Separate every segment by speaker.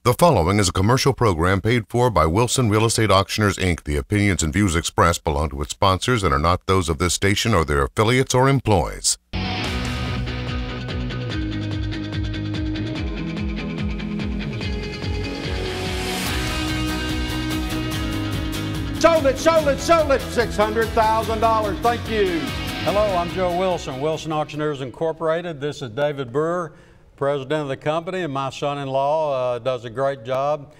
Speaker 1: The following is a commercial program paid for by Wilson Real Estate Auctioneers, Inc. The opinions and views expressed belong to its sponsors and are not those of this station or their affiliates or employees.
Speaker 2: Sold it, $600,000. Thank you. Hello, I'm Joe Wilson, Wilson Auctioneers Incorporated. This is David Brewer, president of the company, and my son-in-law does a great job.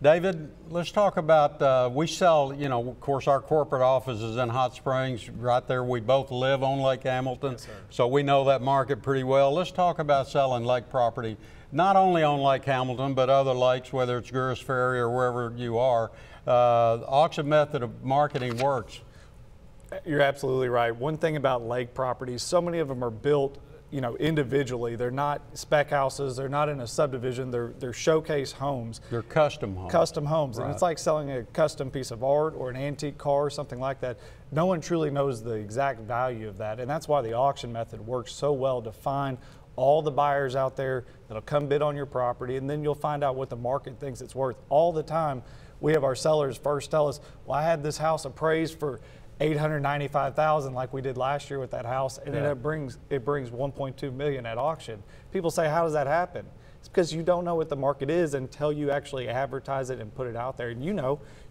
Speaker 2: David, let's talk about, we sell, of course, our corporate office is in Hot Springs, right there. We both live on Lake Hamilton, yes, so we know that market pretty well. Let's talk about selling lake property, not only on Lake Hamilton, but other lakes, whether it's Gurus Ferry or wherever you are. Auction method of marketing works.
Speaker 3: You're absolutely right. One thing about lake properties, so many of them are built individually. They're not spec houses. They're not in a subdivision. They're showcase homes.
Speaker 2: They're custom homes.
Speaker 3: Custom homes.
Speaker 2: Right.
Speaker 3: And it's like selling a custom piece of art or an antique car or something like that. No one truly knows the exact value of that. And that's why the auction method works so well, to find all the buyers out there that'll come bid on your property, and then you'll find out what the market thinks it's worth. All the time, we have our sellers first tell us, well, I had this house appraised for $895,000 like we did last year with that house, and it brings $1.2 million at auction. People say, how does that happen? It's because you don't know what the market is until you actually advertise it and put it out there. And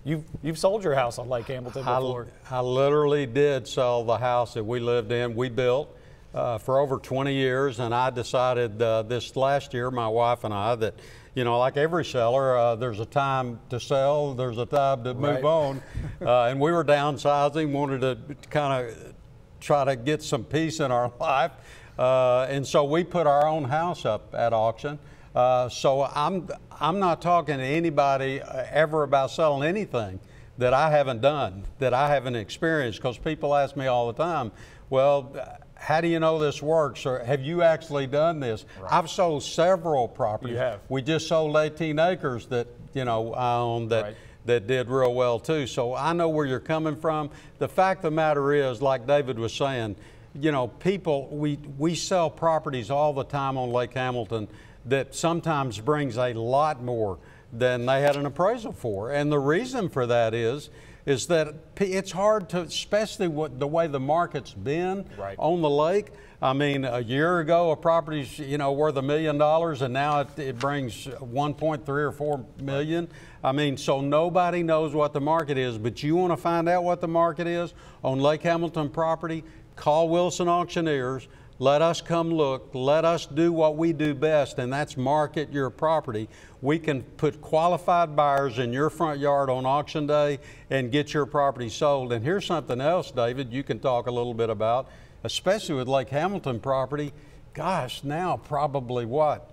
Speaker 3: you've sold your house on Lake Hamilton before.
Speaker 2: I literally did sell the house that we lived in. We built for over 20 years, and I decided this last year, my wife and I, that like every seller, there's a time to sell, there's a time to move on. And we were downsizing, wanted to kind of try to get some peace in our life. And so we put our own house up at auction. So I'm not talking to anybody ever about selling anything that I haven't done, that I haven't experienced, because people ask me all the time, well, how do you know this works, or have you actually done this? Right. I've sold several properties.
Speaker 3: You have.
Speaker 2: We just sold 18 acres that I own that did real well too. So I know where you're coming from. The fact of the matter is, like David was saying, people, we sell properties all the time on Lake Hamilton that sometimes brings a lot more than they had an appraisal for. And the reason for that is that it's hard to, especially the way the market's been on the lake. I mean, a year ago, a property's worth $1 million, and now it brings 1.3 or 4 million. I mean, so nobody knows what the market is. But you want to find out what the market is on Lake Hamilton property? Call Wilson Auctioneers. Let us come look. Let us do what we do best, and that's market your property. We can put qualified buyers in your front yard on auction day and get your property sold. And here's something else, David, you can talk a little bit about, especially with Lake Hamilton property. Gosh, now probably what?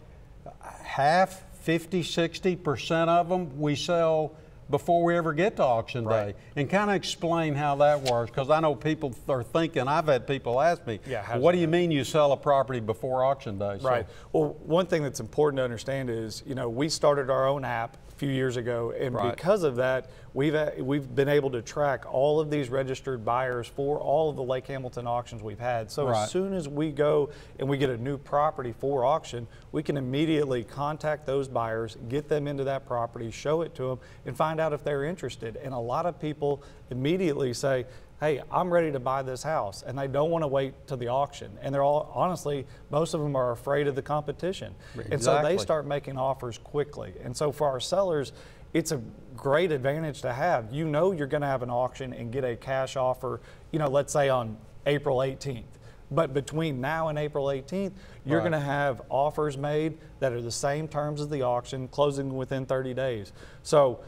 Speaker 2: Half, 50, 60% of them we sell before we ever get to auction day. And kind of explain how that works, because I know people are thinking, I've had people ask me, what do you mean you sell a property before auction day?
Speaker 3: Right. Well, one thing that's important to understand is, we started our own app a few years ago, and because of that, we've been able to track all of these registered buyers for all of the Lake Hamilton auctions we've had. So as soon as we go and we get a new property for auction, we can immediately contact those buyers, get them into that property, show it to them, and find out if they're interested. And a lot of people immediately say, hey, I'm ready to buy this house, and they don't want to wait to the auction. And they're all, honestly, most of them are afraid of the competition. And so they start making offers quickly. And so for our sellers, it's a great advantage to have. You're going to have an auction and get a cash offer, let's say on April 18th. But between now and April 18th, you're going to have offers made that are the same terms as the auction, closing within 30 days. So,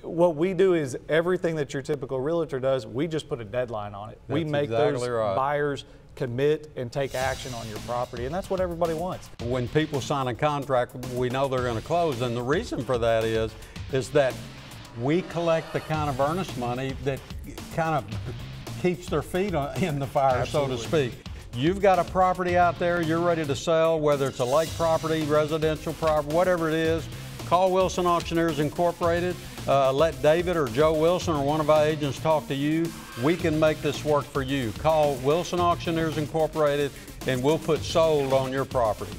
Speaker 3: what we do is everything that your typical realtor does, we just put a deadline on it. We make those buyers commit and take action on your property, and that's what everybody wants.
Speaker 2: When people sign a contract, we know they're going to close, and the reason for that is that we collect the kind of earnest money that kind of keeps their feet in the fire, so to speak. You've got a property out there you're ready to sell, whether it's a lake property, residential property, whatever it is. Call Wilson Auctioneers Incorporated. Let David or Joe Wilson or one of our agents talk to you. We can make this work for you. Call Wilson Auctioneers Incorporated, and we'll put sold on your property.